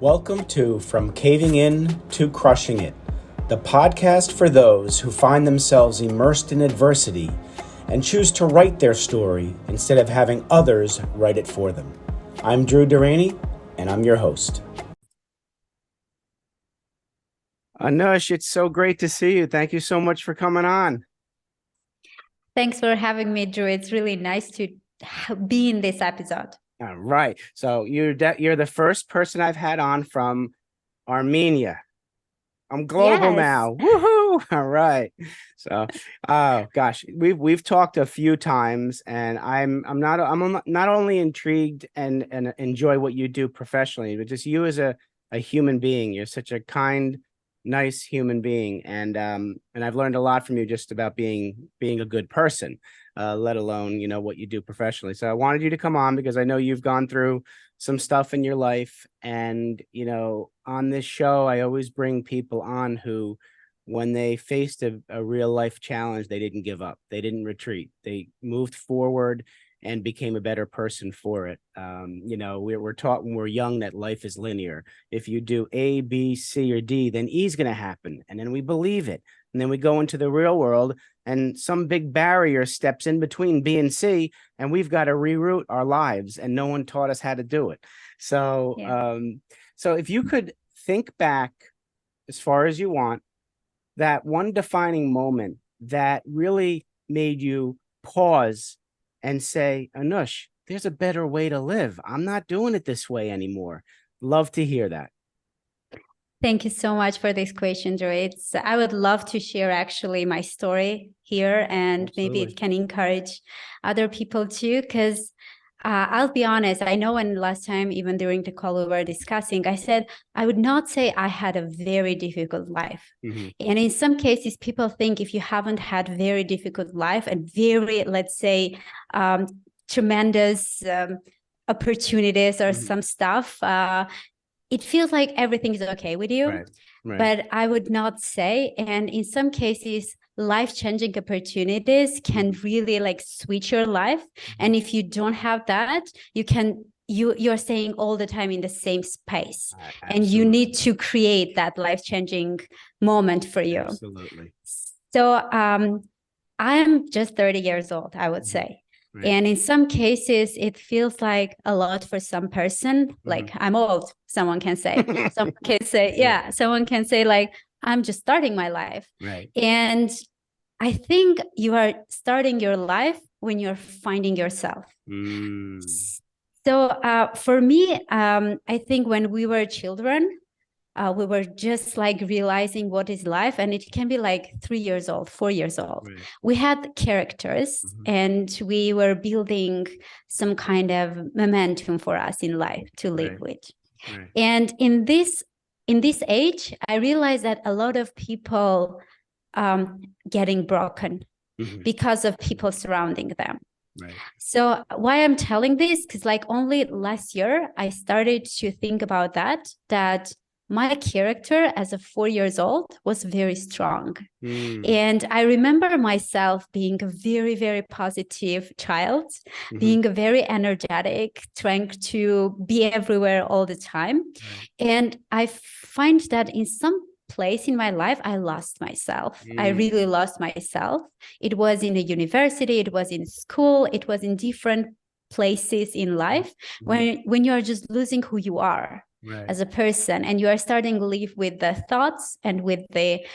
Welcome to From Caving In to Crushing It, the podcast for those who find themselves immersed in adversity and choose to write their story instead of having others write it for them. I'm Deraney, and I'm your host. Anush, it's so great to see you. Thank you so much for coming on. Thanks for having me, Drew. It's really nice to be in this episode. All right. So you're the first person I've had on from Armenia. I'm global now. Woohoo! All right. So, oh gosh, we've talked a few times, and I'm not only intrigued and enjoy what you do professionally, but just you as a human being. You're such a kind, nice human being, and I've learned a lot from you just about being a good person. Let alone, what you do professionally. So I wanted you to come on because I know you've gone through some stuff in your life. And, on this show, I always bring people on who, when they faced a real life challenge, they didn't give up. They didn't retreat. They moved forward and became a better person for it. We're taught when we're young that life is linear. If you do A, B, C, or D, then E is going to happen. And then we believe it. And then we go into the real world and some big barrier steps in between B and C, and we've got to reroute our lives, and no one taught us how to do it. So, so if you could think back as far as you want, that one defining moment that really made you pause and say, Anush, there's a better way to live. I'm not doing it this way anymore. Love to hear that. Thank you so much for this question, Joy. I would love to share actually my story here, and maybe it can encourage other people too, because I'll be honest, I know when last time, even during the call we were discussing, I said, I would not say I had a very difficult life. Mm-hmm. And in some cases, people think if you haven't had very difficult life and very, let's say, tremendous opportunities or some stuff, it feels like everything is okay with you. Right. But I would not say. And in some cases, life-changing opportunities can really switch your life. And if you don't have that, you're staying all the time in the same space. And you need to create that life-changing moment for you. Absolutely. So I'm just 30 years old, I would say. Right. And in some cases, it feels like a lot for some person. Like, I'm old, someone can say. Someone can say, someone can say, I'm just starting my life. Right. And I think you are starting your life when you're finding yourself. So for me, I think when we were children, we were just realizing what is life, and it can be 3 years old, 4 years old. Right. We had characters, and we were building some kind of momentum for us in life to live with. Right. And in this age, I realized that a lot of people getting broken because of people surrounding them. Right. So why I'm telling this, because only last year I started to think about that my character as a 4 years old was very strong. And I remember myself being a very, very positive child, being a very energetic, trying to be everywhere all the time. Right. And I find that in some place in my life, I lost myself. I really lost myself. It was in a university, it was in school, it was in different places in life when you're just losing who you are. Right. As a person, and you are starting to live with the thoughts and with the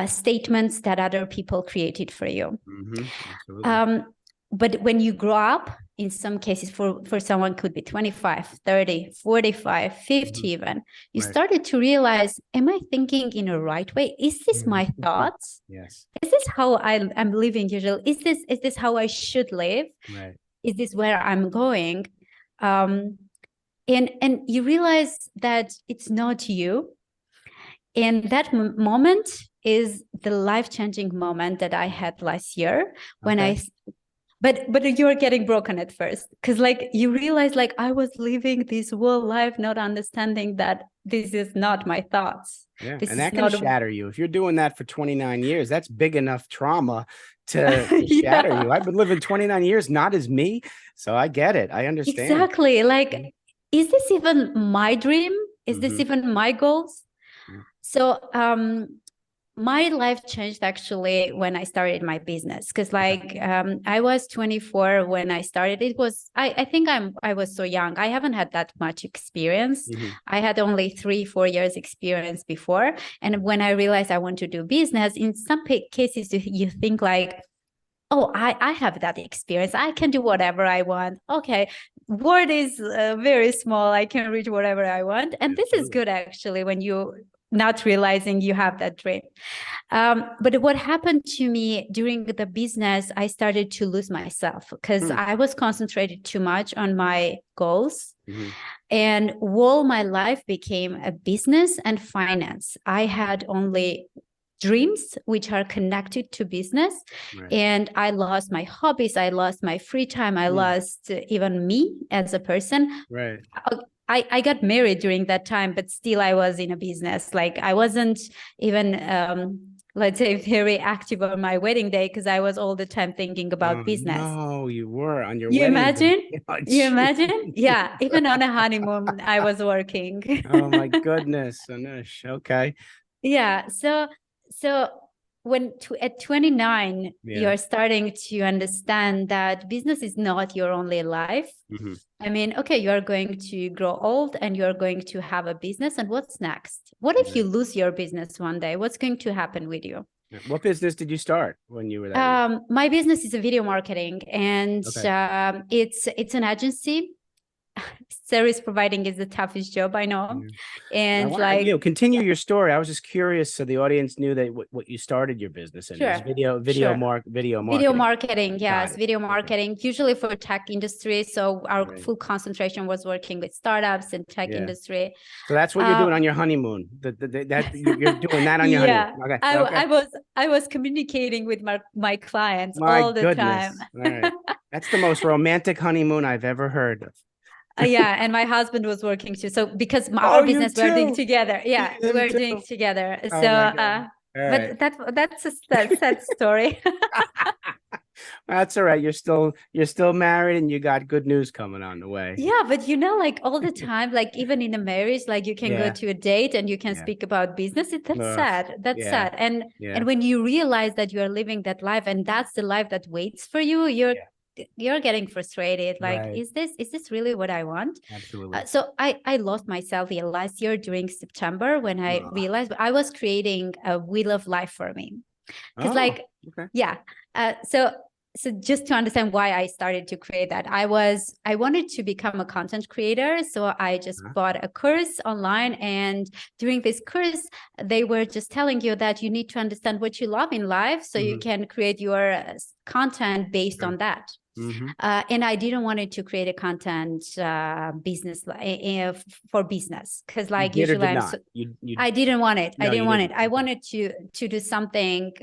statements that other people created for you. But when you grow up, in some cases, for someone could be 25, 30, 45, 50 even, you started to realize, am I thinking in a right way? Is this my thoughts? Yes. Is this how I'm living usually? Is this how I should live? Right. Is this where I'm going? And you realize that it's not you. And that moment is the life-changing moment that I had last year when but you're getting broken at first. Because you realize I was living this whole life, not understanding that this is not my thoughts. Yeah, and that can shatter you. If you're doing that for 29 years, that's big enough trauma to shatter you. I've been living 29 years, not as me. So I get it. I understand. Exactly. Is this even my dream? Is this even my goals? So my life changed actually when I started my business, because like I was 24 when I started. It was I think I was so young. I haven't had that much experience. I had only 3-4 years experience before. And when I realized I want to do business, in some cases you think like, oh, I have that experience. I can do whatever I want. Okay, world is very small. I can reach whatever I want. And this is good actually when you not realizing you have that dream. But what happened to me during the business, I started to lose myself because I was concentrated too much on my goals. And all my life became a business and finance. I had only dreams which are connected to business, and I lost my hobbies, I lost my free time, I lost even me as a person. I got married during that time, but still I was in a business. Like I wasn't even let's say very active on my wedding day because I was all the time thinking about business. No, you were on your you wedding imagine day. Oh, you imagine? Yeah, even on a honeymoon I was working. Oh my goodness, Anush. Okay. Yeah, so when at 29 you're starting to understand that business is not your only life. I mean, okay, you are going to grow old and you're going to have a business, and what's next? What if you lose your business one day? What's going to happen with you? What business did you start when you were that age? My business is a video marketing, and it's an agency. Service providing is the toughest job, I know. And like, continue your story. I was just curious, so the audience knew that what you started your business in. Video marketing. Yes, video marketing, usually for tech industry. So our full concentration was working with startups and tech industry. So that's what you're doing on your honeymoon. That you're doing that on your honeymoon. Okay. I was communicating with my clients My all the goodness. time. All right. That's the most romantic honeymoon I've ever heard of. Yeah, and my husband was working too. So because our business we're doing together. Yeah, we're doing together. So but that's a sad story. That's all right. You're still married and you got good news coming on the way. Yeah, but you know, like all the time, like even in a marriage, like you can go to a date and you can speak about business. That's sad. That's sad. And when you realize that you are living that life and that's the life that waits for you, you're getting frustrated. Like, is this really what I want? Absolutely. So I lost myself last year during September when I realized I was creating a wheel of life for me. Because so just to understand why I started to create that, I wanted to become a content creator. So I just bought a course online, and during this course, they were just telling you that you need to understand what you love in life so you can create your content based on that. And I didn't want to create a content business for business, because like usually I didn't want it. I didn't want it. I wanted to do something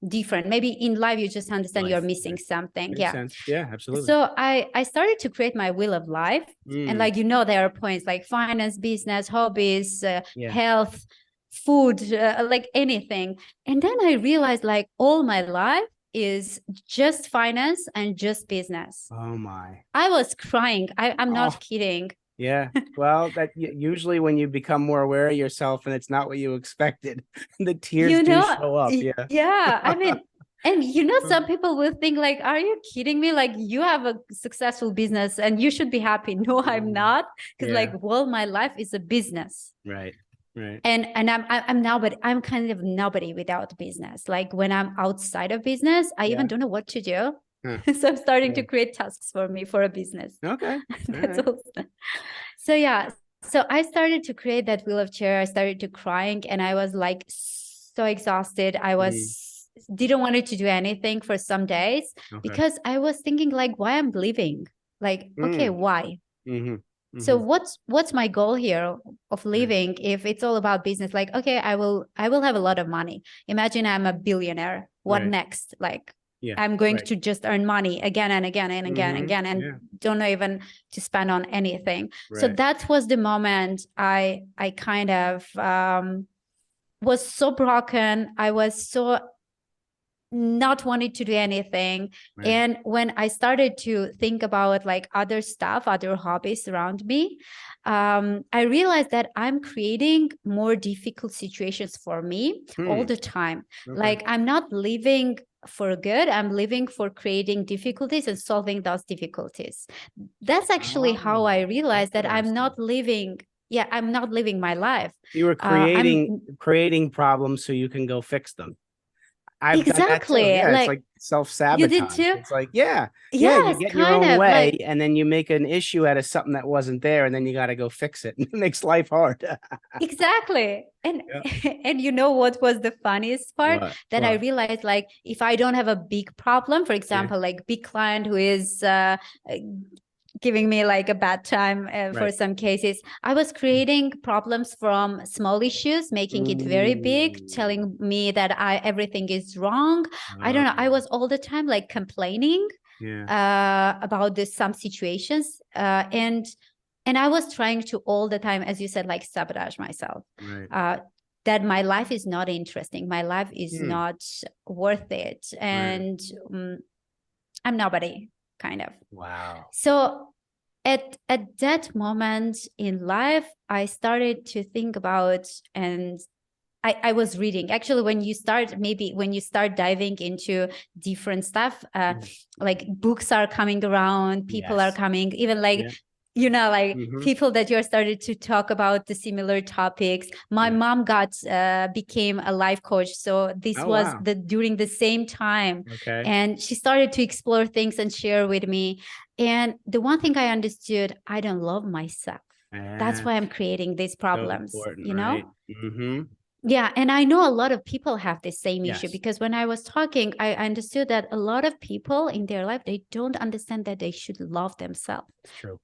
different. Maybe in life you just understand you're missing something. Makes sense. Yeah, absolutely. So I started to create my wheel of life, and like there are points like finance, business, hobbies, health, food, like anything. And then I realized like all my life is just finance and just business. Oh my. I was crying. I'm not kidding. Yeah. Well, that usually when you become more aware of yourself and it's not what you expected, the tears do show up. Yeah. I mean, and some people will think like, are you kidding me? Like, you have a successful business and you should be happy. No, I'm not. Because my life is a business. Right. Right. And I'm now, but I'm kind of nobody without business. Like when I'm outside of business, I even don't know what to do. So I'm starting to create tasks for me for a business. Okay. That's awesome. So I started to create that wheel of chair. I started to crying, and I was like so exhausted. I didn't want to do anything for some days because I was thinking like, why I'm living? Like, okay, why? So what's my goal here of living if it's all about business? Like, okay, I will have a lot of money. Imagine I'm a billionaire. What next? Like, I'm going to just earn money again and again and again and again, and don't know even to spend on anything. So that was the moment I kind of was so broken. I was so not wanting to do anything. Right. And when I started to think about like other stuff, other hobbies around me, I realized that I'm creating more difficult situations for me all the time. Okay. Like I'm not living for good, I'm living for creating difficulties and solving those difficulties. That's actually how I realized that I'm not living my life. You were creating problems so you can go fix them. I've done that too. Yeah, it's like self-sabotage. You did too? It's like, you Yes, get your own kind of, way, like, and then you make an issue out of something that wasn't there, and then you got to go fix it. It makes life hard. exactly. And and you know what was the funniest part? That I realized, like, if I don't have a big problem, for example, like big client who is giving me like a bad time for some cases, I was creating problems from small issues, making it very big, telling me that everything is wrong. I don't know. I was all the time like complaining about some situations, and I was trying to all the time, as you said, like sabotage myself. That my life is not interesting, my life is not worth it, and I'm nobody, kind of. Wow. So at that moment in life, I started to think about, and I was reading. Actually, when you start diving into different stuff, like books are coming around, people are coming, even like, people that you're started to talk about the similar topics. My mom became a life coach. So this was during the same time. And she started to explore things and share with me. And the one thing I understood, I don't love myself. That's why I'm creating these problems, Yeah. And I know a lot of people have the same issue, because when I was talking, I understood that a lot of people in their life, they don't understand that they should love themselves. True.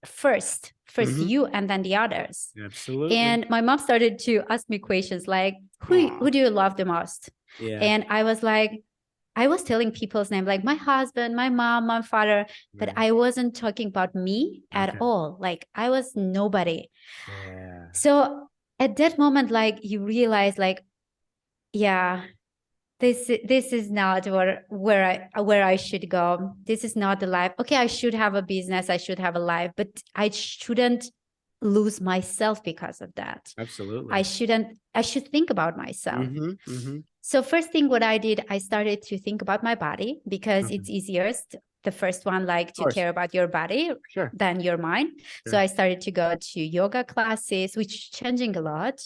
First you, and then the others. Absolutely. And my mom started to ask me questions like, who do you love the most? And I was like, I was telling people's name, like my husband, my mom, my father, but I wasn't talking about me at all. Like I was nobody. So at that moment, like you realize, like, this is not where I should go. This is not the life. Okay, I should have a business, I should have a life, but I shouldn't lose myself because of that. Absolutely. I should think about myself. So first thing what I did, I started to think about my body, because it's easiest. The first one, like to care about your body than your mind. So I started to go to yoga classes, which changing a lot.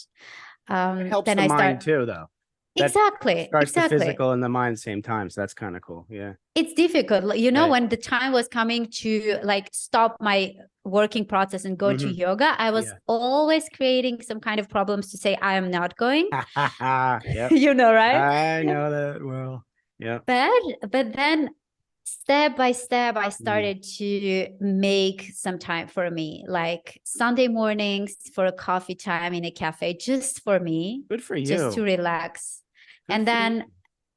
It helps then the mind too, though. Exactly. Starts the physical and the mind at the same time. So that's kind of cool. Yeah. It's difficult. When the time was coming to like stop my working process and go to yoga, I was always creating some kind of problems to say, I am not going. You know, right? I know that well. Yeah. But then step by step, I started to make some time for me, like Sunday mornings for a coffee time in a cafe, just for me. Good for you. Just to relax. And then,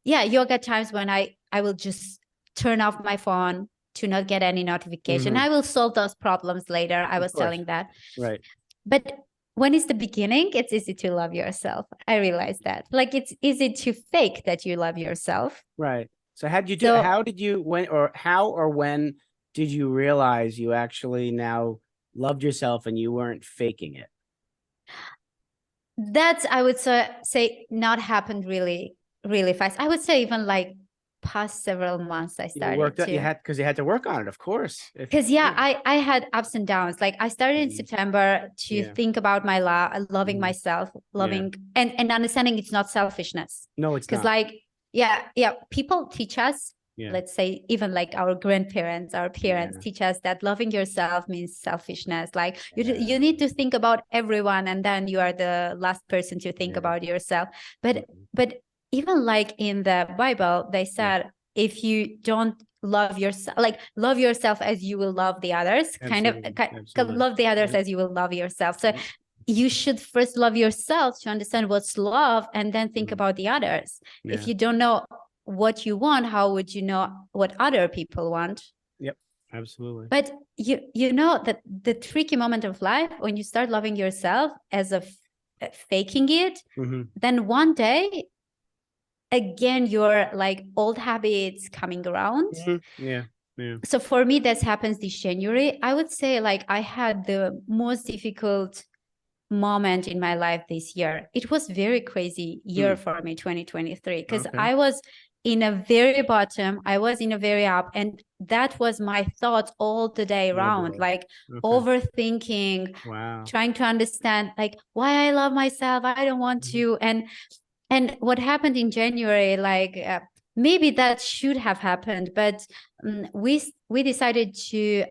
yoga times when I will just turn off my phone to not get any notification. I will solve those problems later. I was telling that. Right. But when it's the beginning, it's easy to love yourself. I realized that. Like it's easy to fake that you love yourself. Right. So how did you when did you realize you actually now loved yourself and you weren't faking it? That's, I would say not happened really, really fast. I would say even like past several months I started you had to work on it, of course. Because I had ups and downs. Like I started in September to think about my loving myself, loving and understanding it's not selfishness. No, it's not. Because like, people teach us, let's say even like our grandparents, our parents teach us that loving yourself means selfishness. Like you need to think about everyone, and then you are the last person to think about yourself. But even like in the Bible, they said, if you don't love yourself, like love yourself as you will love the others, love the others as you will love yourself. So you should first love yourself to understand what's love, and then think about the others. If you don't know what you want, how would you know what other people want? Yep, absolutely. But you know that the tricky moment of life, when you start loving yourself as faking it, then one day again, your like old habits coming around. Yeah. Yeah. So for me, that happens this January. I would say like I had the most difficult moment in my life this year. It was very crazy year for me, 2023, because I was in a very bottom, I was in a very up, and that was my thoughts all the day around, like overthinking, trying to understand like why I love myself, I don't want to. And what happened in January, like maybe that should have happened, but we decided to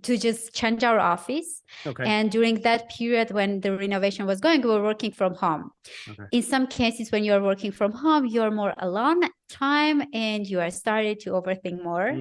just change our office. And during that period when the renovation was going, we were working from home. In some cases, when you're working from home, you're more alone time and you are started to overthink more.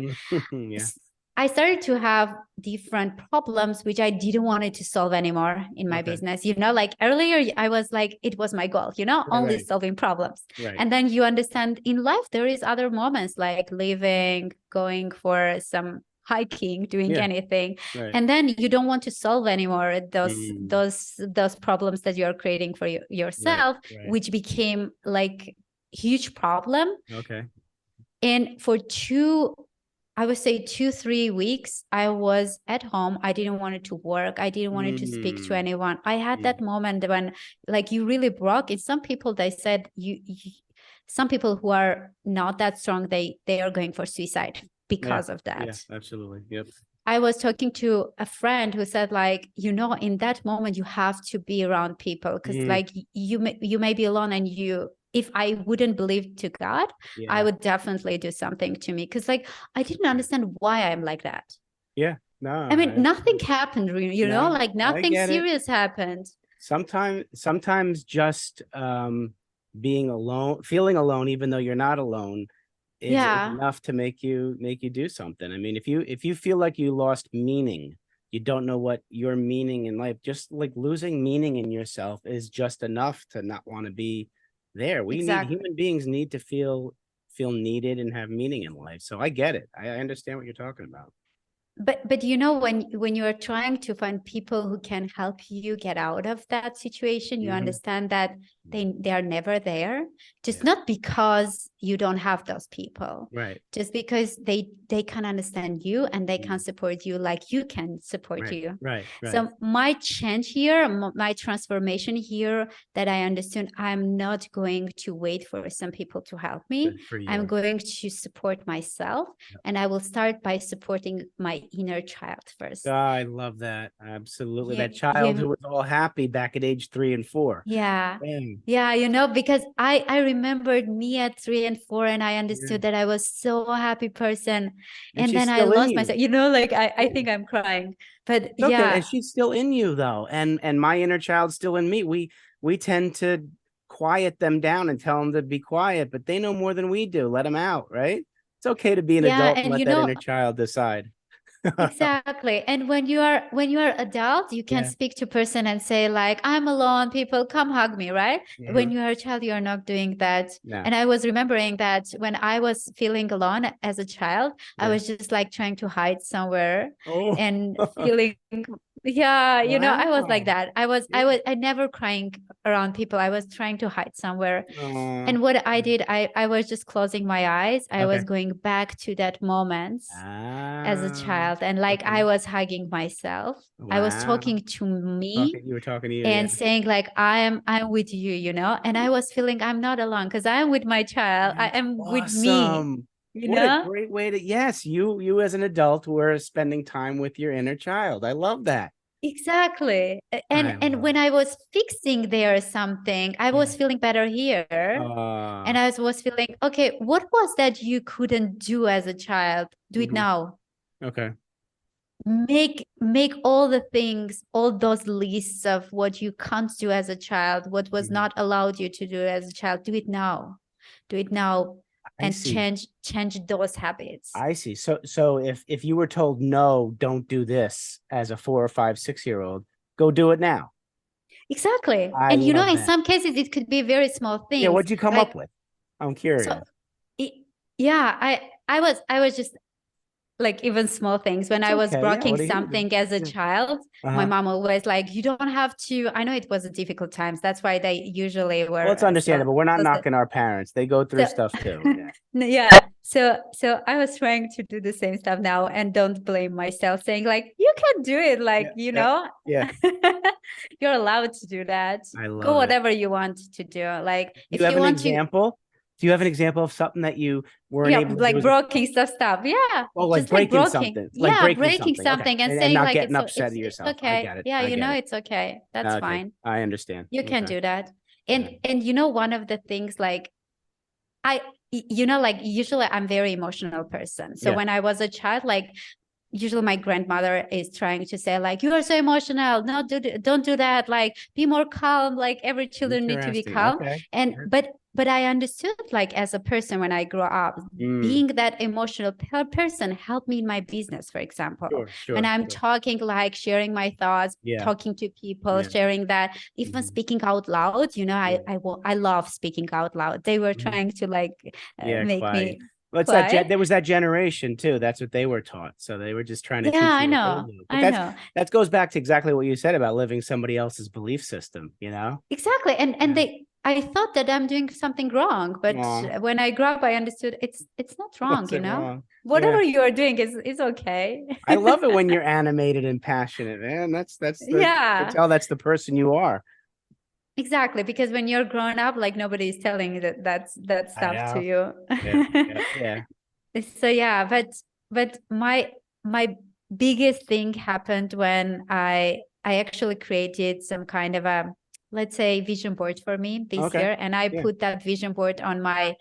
I started to have different problems which I didn't want to solve anymore in my business. You know, like earlier I was like, it was my goal, you know, only solving problems. And then you understand in life there is other moments like living, going for some hiking, doing anything. And then you don't want to solve anymore those problems that you're creating for yourself, which became like huge problem. And for I would say 2-3 weeks, I was at home. I didn't want to work. I didn't want to speak to anyone. I had that moment when like you really broke. And some people, they said some people who are not that strong, they are going for suicide because of that. Yeah, absolutely. Yep. I was talking to a friend who said like, you know, in that moment, you have to be around people because like you may be alone and if I wouldn't believe to God, I would definitely do something to me. Because like, I didn't understand why I'm like that. Yeah. No, I mean, nothing happened, you know, like nothing serious happened. Sometimes just being alone, feeling alone, even though you're not alone, is enough to make you do something. I mean, if you feel like you lost meaning, you don't know what your meaning in life, just like losing meaning in yourself is just enough to not want to be there. We need, human beings need to feel needed and have meaning in life. So I get it. I understand what you're talking about. But you know, when you are trying to find people who can help you get out of that situation, you understand that they are never there, just not because you don't have those people, just because they can understand you and they can support you like you can support you. So my change here, my transformation here, that I understood, I'm not going to wait for some people to help me. I'm going to support myself, and I will start by supporting my inner child first. Oh, I love that. Absolutely. That child who was all happy back at age 3 and 4. Yeah. Yeah, you know, because I remembered me at 3 and 4, and I understood that I was so happy person. And then I lost myself, you know, like I think I'm crying, but okay. And she's still in you though. And my inner child's still in me. We tend to quiet them down and tell them to be quiet, but they know more than we do. Let them out, right? It's okay to be an adult and let that inner child decide. Exactly. And when you are adult, you can speak to person and say like, I'm alone, people come hug me, right? When you are a child, you are not doing that. And I was remembering that when I was feeling alone as a child, I was just like trying to hide somewhere and feeling you know, I was like that. I never crying around people. I was trying to hide somewhere. And what I did, I was just closing my eyes. I was going back to that moment as a child. And like, I was hugging myself. I was talking to me. You were talking to you. And saying like, I'm with you, you know? And I was feeling I'm not alone because I'm with my child. I am with me. What a great way to, you as an adult were spending time with your inner child. I love that. Exactly. And when I was fixing there something, I was feeling better here. And I was feeling, okay, what was that you couldn't do as a child? Do it now. Okay. Make all the things, all those lists of what you can't do as a child, what was not allowed you to do as a child. Do it now. Do it now. And change those habits. I see. So if you were told no, don't do this as a 4 or 5, 6-year-old, go do it now. Exactly. And you know, in some cases it could be very small things. Yeah, what'd you come up with? I'm curious. So, I was just like even small things. When It's I was okay. Yeah, broken what are you gonna do? something as a Yeah. child, my mom always like, you don't have to. I know it was a difficult times. That's why they usually Well, were it's understandable. We're not so knocking our parents. They go through so stuff too. Yeah. yeah. So I was trying to do the same stuff now and don't blame myself, saying like, you can do it, like, Yeah. you Yeah. know, Yeah. you're allowed to do that. I Go love it. whatever you want to do. Like Do you if have you an want to, example? Do you have an example of something that you weren't yeah, able to do like as a breaking stuff. Yeah. oh, like Just like breaking breaking. something, like Yeah, breaking breaking something. Okay. something and And saying not like getting upset at it's yourself. I okay. get it. Yeah, I you get know it. it's okay. That's Okay. fine. I understand. You can Okay. do that. Yeah. And you know, one of the things like you know, like usually I'm very emotional person. So Yeah. when I was a child, like usually my grandmother is trying to say like, you are so emotional. No, don't do that. Like be more calm. Like every children need to be Interesting. calm. Okay. And Yeah. but I understood like as a person when I grew up, being that emotional person helped me in my business, for example. Sure. When Sure. I'm Sure. talking, like sharing my thoughts, Yeah. talking to people, Yeah. sharing that, even speaking out loud, you know, Yeah. I love speaking out loud. They were Mhm. trying to like Yeah. make Quiet. me Well, it's that quiet. there was that generation too. That's what they were taught. So they were just trying to Yeah, teach I you what they know. knew. But I know. that goes back to exactly what you said about living somebody else's belief system, you know? Exactly. And they I thought that I'm doing something wrong, but Aw, when I grew up, I understood it's not wrong, what's you it know? wrong? Yeah. Whatever you are doing is okay. I love it when you're animated and passionate, man. That's the I can Yeah, tell that's the person you are. exactly. Because when you're growing up, like nobody is telling you that I stuff to know. you. Yeah. Yeah. Yeah. So yeah, but my biggest thing happened when I actually created some kind of a, let's say, vision board for me this Okay. year, and I Yeah. put that vision board on my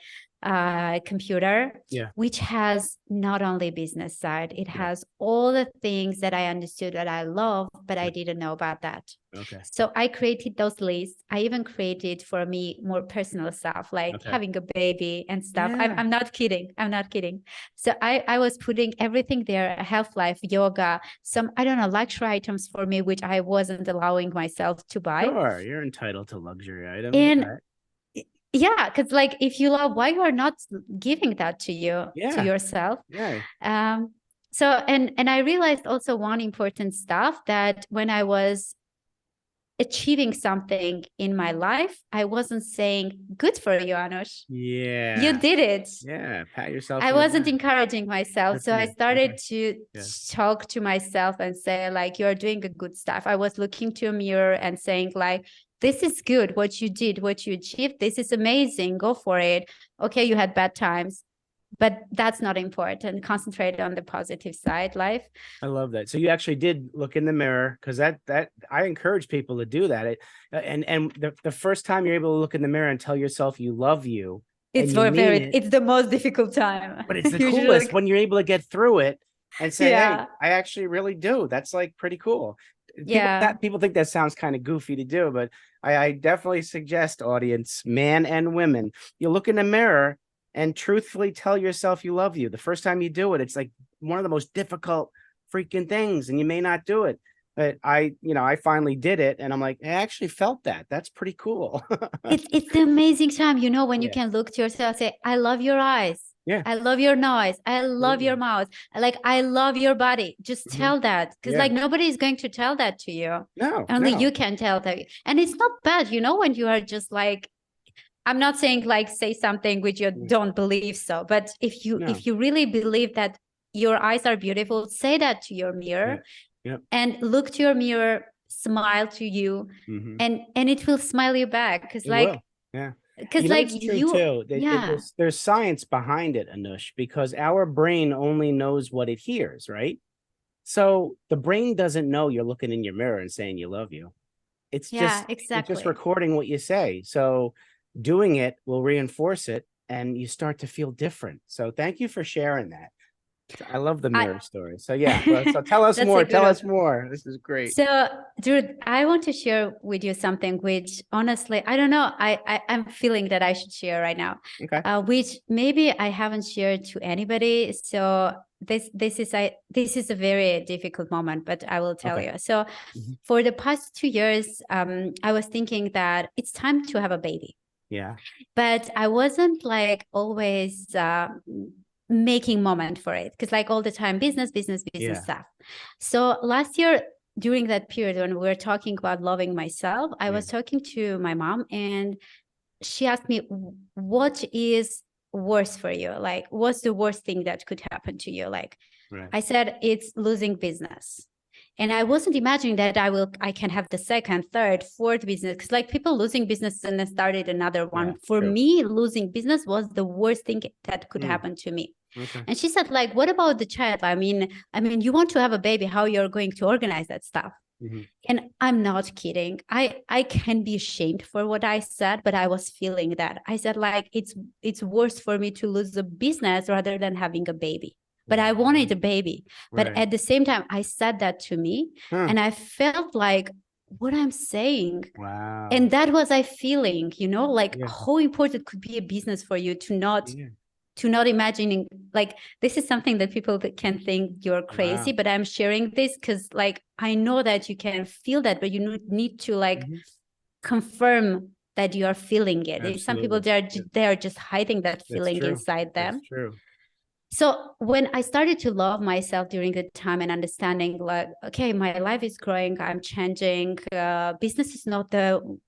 computer, Yeah. which has not only business side, it Yeah. has all the things that I understood that I love, but I Yeah. didn't know about that. Okay. So I created those lists. I even created for me more personal stuff, like Okay. having a baby and stuff. Yeah. I'm not kidding. I'm not kidding. So I was putting everything there, health, life, yoga, some, I don't know, luxury items for me, which I wasn't allowing myself to buy. Sure. You're entitled to luxury items. And Right. yeah, because like if you love, why you are not giving that to you, to Yeah. yourself? Yeah. So and I realized also one important stuff, that when I was achieving something in my life, I wasn't saying, good for you, Anush. You Yeah. did it. Yeah. Pat yourself I on the wasn't back. encouraging myself. Good So for I you. Okay. started to Yeah. talk to myself and say, like, you're doing a good stuff. I was looking to a mirror and saying, like, this is good. What you did, what you achieved, this is amazing. Go for it. Okay, you had bad times, but that's not important. Concentrate on the positive side, life. I love that. So you actually did look in the mirror, because that I encourage people to do that. And the first time you're able to look in the mirror and tell yourself you love you and It's you for mean very, it, it's the most difficult time. but it's the Usually, coolest when you're able to get through it and say, "Hey, yeah, I actually really do." That's like pretty cool. yeah. People think that sounds kind of goofy to do, but I definitely suggest, audience, man and women, you look in the mirror and truthfully tell yourself you love you. The first time you do it, it's like one of the most difficult freaking things, and you may not do it. But I finally did it, and I'm like, I actually felt that. That's pretty cool. It's the amazing time, you know, when you Yeah, can look to yourself, say, I love your eyes. yeah, I love your nose. I love your absolutely. mouth. Like, I love your body. Just Mhm. tell that. Because Yeah, like nobody is going to tell that to you. no, Only no. you can tell that. And it's not bad, you know, when you are just like, I'm not saying like say something which you Yeah, don't believe so, but no, if you really believe that your eyes are beautiful, say that to your yeah, mirror yep. and look to your mirror, smile to you, Hmm. and it will smile you back. It will. Yeah. Because You know, like it's true you, too. yeah, There's science behind it, Anush, because our brain only knows what it hears, right? So the brain doesn't know you're looking in your mirror and saying you love you. yeah, It's just exactly. recording what you say. So doing it will reinforce it, and you start to feel different. So thank you for sharing that. I love the I mirror story. So yeah, well, so tell us that's a more. good Tell one. us more. This is great. So, Drew, I want to share with you something which honestly, I don't know, I'm feeling that I should share right now, Okay. which maybe I haven't shared to anybody. So this is a very difficult moment, but I will tell Okay. you. So Mhm. for the past 2 years, I was thinking that it's time to have a baby, Yeah. but I wasn't like always making moment for it, because like all the time business stuff. So last year during that period when we were talking about loving myself, I was talking to my mom, and she asked me, what is worse for you? Like, what's the worst thing that could happen to you? Like, I said, it's losing business. And I wasn't imagining that I can have the second, third, fourth business. Because like people losing business and then started another one. For me, losing business was the worst thing that could happen to me. And she said, like, what about the child? I mean, you want to have a baby, how you're going to organize that stuff? And I'm not kidding. I can be ashamed for what I said, but I was feeling that. I said, like, it's worse for me to lose a business rather than having a baby. But I wanted a baby. But at the same time, I said that to me, and I felt like, what I'm saying. Wow. And that was I feeling, like how important could be a business for you to not imagining, like, this is something that people that can think you're crazy, but I'm sharing this because like I know that you can feel that, but you need to like confirm that you are feeling it. Absolutely. Some people they are just hiding that feeling inside them. That's true. So when I started to love myself during the time and understanding, like, okay, my life is growing, I'm changing, business is not the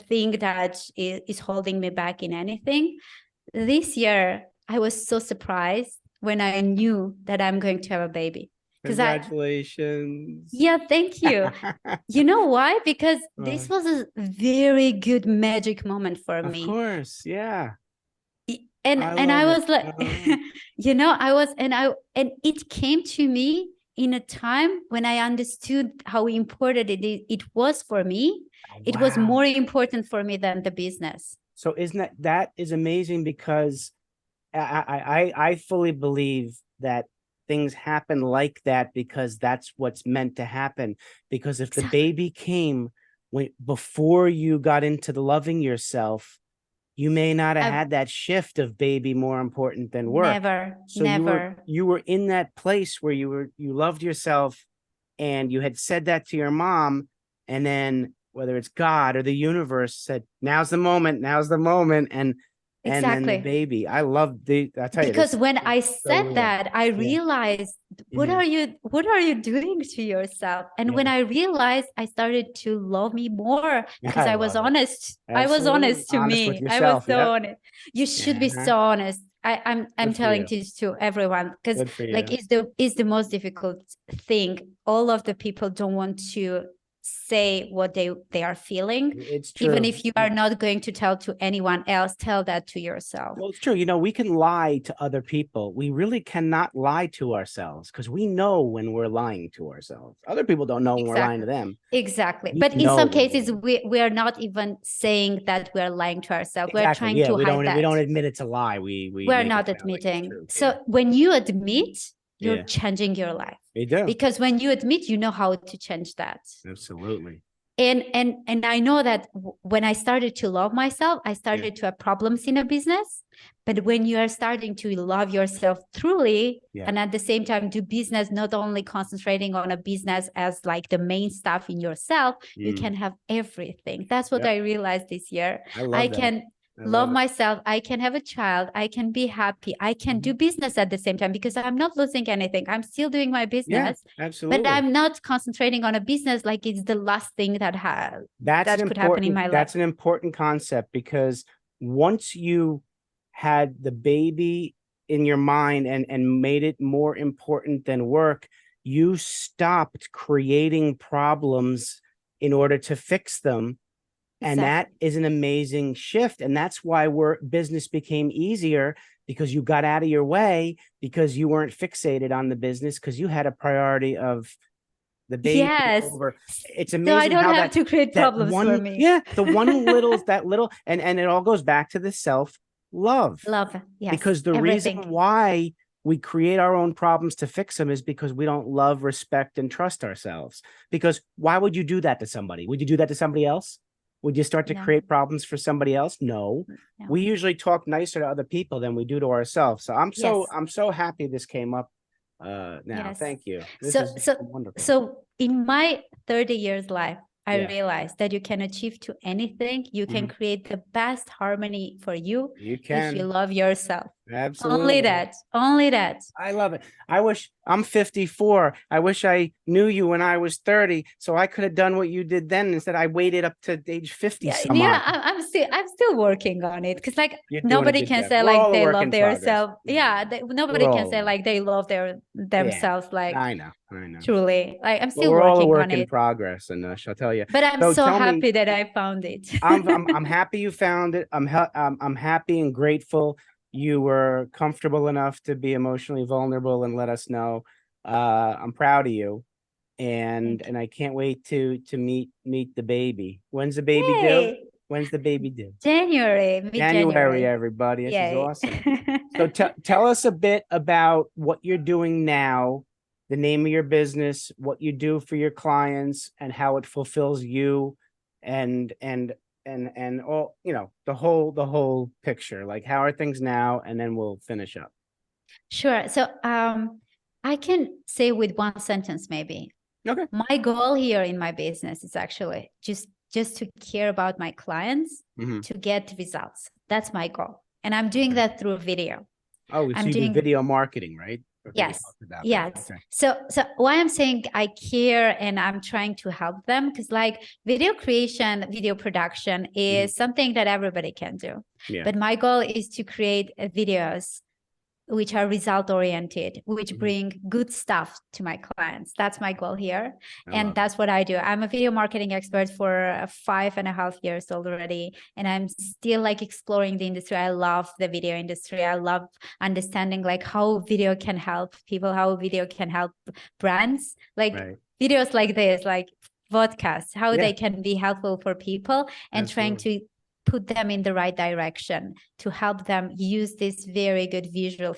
thing that is holding me back in anything. This year, I was so surprised when I knew that I'm going to have a baby. Congratulations. Thank you. You know why? Because this was a very good magic moment for me. Of course, yeah. And I was like, and it came to me in a time when I understood how important it was for me. It was more important for me than the business. So isn't that is amazing, because I fully believe that things happen like that because that's what's meant to happen. Because if the baby came before you got into the loving yourself, you may not have had that shift of baby more important than work. Never. You were in that place where you loved yourself, and you had said that to your mom, and then whether it's God or the universe said, now's the moment, and then the baby. I love I tell you, because when I said that, I realized, what are you doing to yourself? And when I realized, I started to love me more because I was honest. I was honest to me. I was so honest. You should be so honest. I'm telling this to everyone, because like it's the most difficult thing. All of the people don't want to say what they are feeling. It's true. Even if you are not going to tell to anyone else, tell that to yourself. Well, it's true. We can lie to other people. We really cannot lie to ourselves, because we know when we're lying to ourselves. Other people don't know when we're lying to them. Exactly. But in some cases, we are not even saying that we're lying to ourselves. We're trying to hide that. We don't admit it's a lie. We're not admitting. Like so when you admit, you're changing your life. You do. Because when you admit, you know how to change that. Absolutely. And I know that when I started to love myself, I started to have problems in a business. But when you are starting to love yourself truly, and at the same time do business, not only concentrating on a business as like the main stuff in yourself, you can have everything. That's what I realized this year. I can love myself, I can have a child, I can be happy, I can do business at the same time, because I'm not losing anything. I'm still doing my business, absolutely. But I'm not concentrating on a business like it's the last thing that could happen in my life. That's an important concept, because once you had the baby in your mind and made it more important than work, you stopped creating problems in order to fix them. And that is an amazing shift. And that's why business became easier, because you got out of your way, because you weren't fixated on the business, because you had a priority of the baby over. It's amazing. So I don't have to create problems for me. Yeah. The one little, and it all goes back to the self-love. Yes. Because the reason why we create our own problems to fix them is because we don't love, respect, and trust ourselves. Because why would you do that to somebody? Would you do that to somebody else? Would you start to create problems for somebody else? No. We usually talk nicer to other people than we do to ourselves. So I'm so happy this came up now. Thank you. This is wonderful. So in my 30 years life, I realized that you can achieve to anything. You can create the best harmony for you if you love yourself. Absolutely. Only that. I love it. I wish I'm 54. I wish I knew you when I was 30, so I could have done what you did then. Instead, I waited up to age 50 some odd. I'm still working on it, because like You're doing a nobody good can job. say We're like all a they work love in progress. themselves. Yeah, nobody We're can all, say like they love themselves. Like I know. truly, like I'm But still we're all a working work on in it. progress, Anush, I'll tell you. But I'm So so tell me, happy that I found it. I'm happy you found it. I'm happy and grateful you were comfortable enough to be emotionally vulnerable and let us know. I'm proud of you, and I can't wait to meet the baby. When's the baby due? Yay! When's the baby due? January, January, mid-January. everybody. This is Yay. awesome. So tell us a bit about what you're doing now, the name of your business, what you do for your clients, and how it fulfills you, and all, the whole picture. Like, how are things now? And then we'll finish up. Sure. So I can say with one sentence maybe. Okay. My goal here in my business is actually just to care about my clients, to get results. That's my goal. And I'm doing that through video. Oh, so I'm you do doing video marketing, right? I think we Yes. talked about that. Yes. Okay. So why I'm saying I care and I'm trying to help them, because like video creation, video production is something that everybody can do. Yeah. But my goal is to create videos which are result oriented, which bring good stuff to my clients. That's my goal here. And that's what I do. I'm a video marketing expert for 5.5 years already. And I'm still like exploring the industry. I love the video industry. I love understanding like how video can help people, how video can help brands, like videos like this, like podcasts, how they can be helpful for people, and trying to put them in the right direction to help them use this very good visual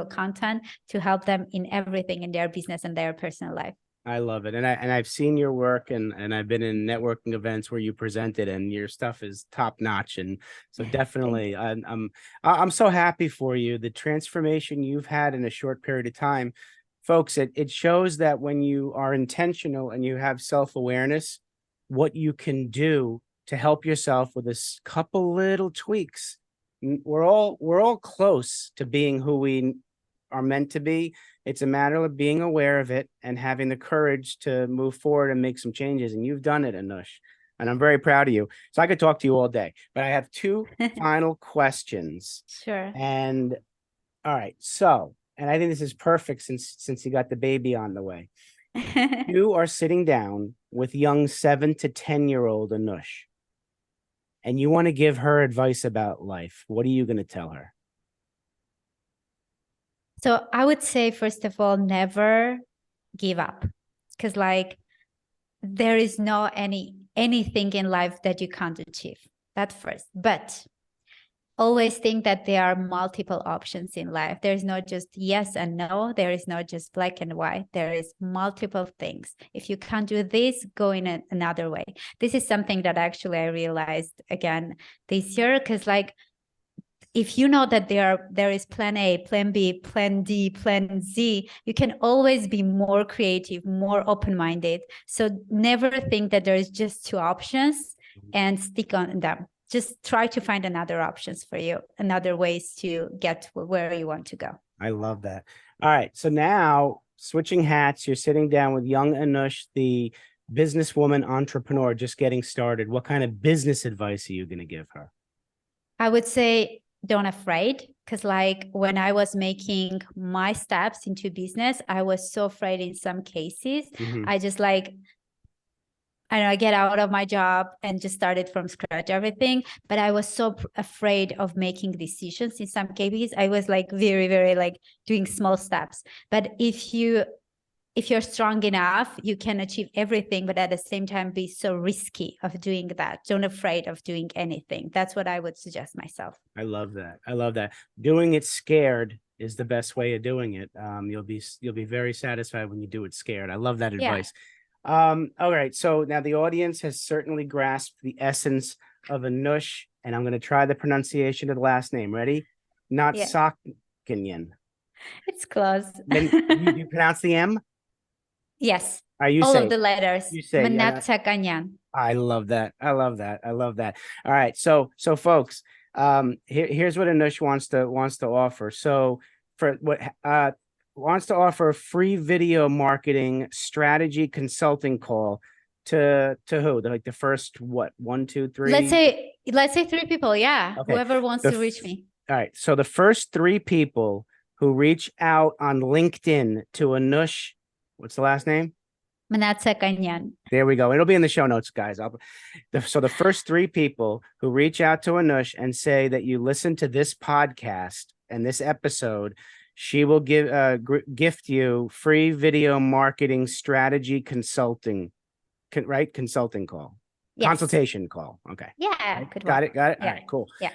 content to help them in everything in their business and their personal life. I love it. And I've seen your work, and I've been in networking events where you presented, and your stuff is top notch. And so definitely I'm so happy for you. The transformation you've had in a short period of time, folks, it shows that when you are intentional and you have self-awareness, what you can do to help yourself with a couple little tweaks. We're all close to being who we are meant to be. It's a matter of being aware of it and having the courage to move forward and make some changes. And you've done it, Anush. And I'm very proud of you. So I could talk to you all day, but I have two final questions. Sure. And all right. So, and I think this is perfect since you got the baby on the way. You are sitting down with young 7 to 10-year-old Anush, and you want to give her advice about life. What are you going to tell her? So I would say, first of all, never give up, because like there is no anything in life that you can't achieve. That first, but always think that there are multiple options in life. There is not just yes and no. There is not just black and white. There is multiple things. If you can't do this, go in another way. This is something that actually I realized again this year, because like if you know that there is plan A, plan B, plan D, plan Z, you can always be more creative, more open-minded. So never think that there is just two options and stick on them. Just try to find another options for you, another ways to get where you want to go. I love that. All right. So now, switching hats, you're sitting down with young Anush, the businesswoman entrepreneur just getting started. What kind of business advice are you going to give her? I would say don't afraid, because like when I was making my steps into business, I was so afraid in some cases. I just like, I get out of my job and just started from scratch, everything. But I was so afraid of making decisions in some cases. I was like very, very like doing small steps. But if you're strong enough, you can achieve everything, but at the same time be so risky of doing that. Don't afraid of doing anything. That's what I would suggest myself. I love that. I love that. Doing it scared is the best way of doing it. You'll be very satisfied when you do it scared. I love that advice. All right. So now the audience has certainly grasped the essence of Anush, and I'm going to try the pronunciation of the last name. Ready? Mnatsakanyan. It's close. Then you pronounce the M? Yes. You all say of the letters. You say Mnatsakanyan. I love that. I love that. I love that. All right. So folks, Here's what Anush wants to offer. So for what wants to offer a free video marketing strategy consulting call to who? Like the first what? 1, 2, 3. Let's say 3 people. Yeah. Okay. Whoever wants to reach me. All right. So the first 3 people who reach out on LinkedIn to Anush, what's the last name? Mnatsakanyan. There we go. It'll be in the show notes, guys. So the first 3 people who reach out to Anush and say that you listen to this podcast and this episode, she will gift you free video marketing strategy consulting, right? Consulting call. Yes. Consultation call. Okay. Yeah. Got it. Yeah. All right, cool. Yeah.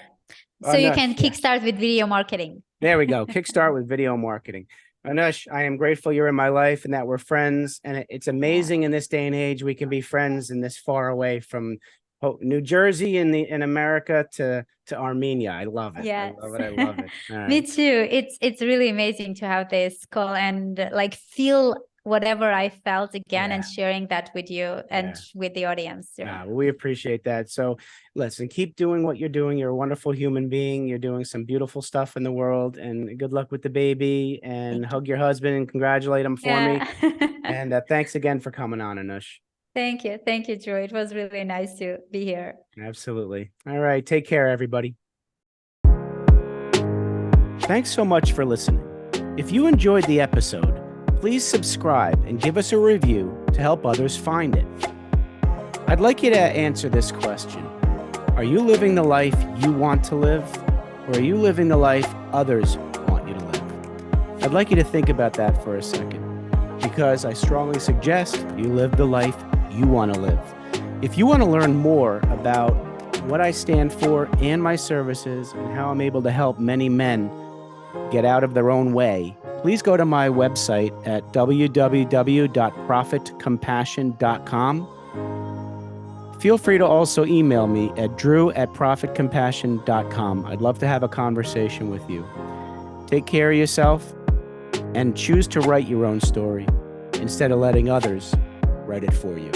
So you can kickstart with video marketing. There we go. Kickstart with video marketing. Anush, I am grateful you're in my life and that we're friends. And it's amazing in this day and age, we can be friends and this far away from New Jersey in America to Armenia. I love it. Yes. I love it. I love it. Right. Me too. It's really amazing to have this call and like feel whatever I felt again and sharing that with you and with the audience. Well, we appreciate that. So listen, keep doing what you're doing. You're a wonderful human being. You're doing some beautiful stuff in the world, and good luck with the baby, and hug your husband and congratulate him for me. And thanks again for coming on, Anush. Thank you. Thank you, Drew. It was really nice to be here. Absolutely. All right. Take care, everybody. Thanks so much for listening. If you enjoyed the episode, please subscribe and give us a review to help others find it. I'd like you to answer this question. Are you living the life you want to live, or are you living the life others want you to live? I'd like you to think about that for a second, because I strongly suggest you live the life you want to live. If you want to learn more about what I stand for and my services and how I'm able to help many men get out of their own way, please go to my website at www.profitcompassion.com. Feel free to also email me at drew@profitcompassion.com. I'd love to have a conversation with you. Take care of yourself and choose to write your own story instead of letting others write it for you.